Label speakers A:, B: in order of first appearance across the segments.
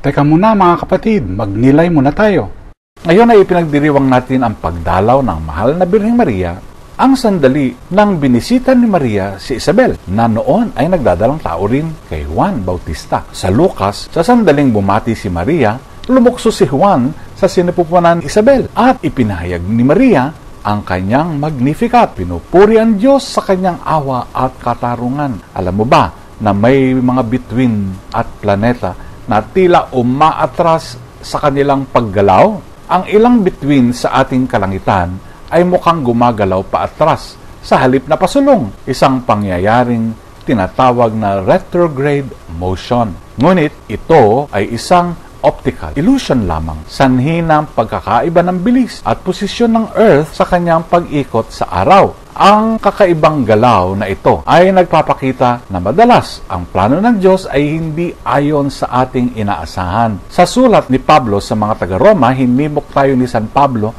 A: Teka muna mga kapatid, magnilay muna tayo. Ngayon ay ipinagdiriwang natin ang pagdalaw ng mahal na Birheng Maria, ang sandali nang binisita ni Maria si Isabel, na noon ay nagdadalang tao rin kay Juan Bautista. Sa Lucas, sa sandaling bumati si Maria, lumukso si Juan sa sinapupunan ni Isabel at ipinahayag ni Maria ang kanyang Magnificat. Pinupuri ang Diyos sa kanyang awa at katarungan. Alam mo ba na may mga bituin at planeta na tila umaatras sa kanilang paggalaw? Ang ilang bituin sa ating kalangitan ay mukhang gumagalaw paatras sa halip na pasulong, isang pangyayaring tinatawag na retrograde motion. Ngunit ito ay isang optical illusion lamang, sanhi ng pagkakaiba ng bilis at posisyon ng Earth sa kanyang pag-ikot sa araw. Ang kakaibang galaw na ito ay nagpapakita na madalas ang plano ng Diyos ay hindi ayon sa ating inaasahan. Sa sulat ni Pablo sa mga taga-Roma, hinimok tayo ni San Pablo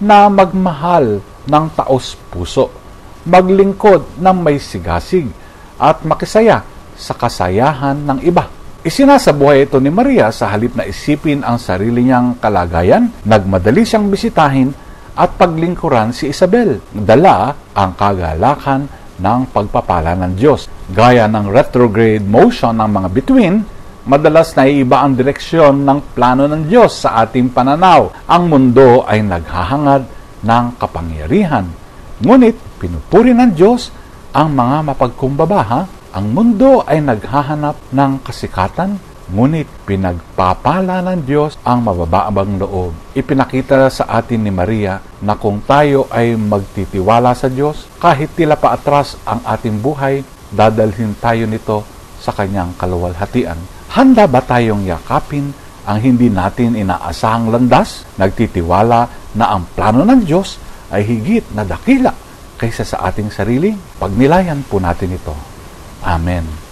A: na magmahal ng taos-puso, maglingkod ng may sigasig, at makisaya sa kasayahan ng iba. Isinasabuhay ito ni Maria sa halip na isipin ang sarili niyang kalagayan, nagmadali siyang bisitahin at paglingkuran si Isabel. Dala ang kagalakan ng pagpapala ng Diyos. Gaya ng retrograde motion ng mga bituin, madalas naiiba ang direksyon ng plano ng Diyos sa ating pananaw. Ang mundo ay naghahangad ng kapangyarihan. Ngunit pinupuri ng Diyos ang mga mapagkumbaba. Ang mundo ay naghahanap ng kasikatan, ngunit pinagpapala ng Diyos ang mababaang loob. Ipinakita sa atin ni Maria na kung tayo ay magtitiwala sa Diyos, kahit tila paatras ang ating buhay, dadalhin tayo nito sa kanyang kaluwalhatian. Handa ba tayong yakapin ang hindi natin inaasahang landas, nagtitiwala na ang plano ng Diyos ay higit na dakila kaysa sa ating sarili? Pagnilayan po natin ito. Amen.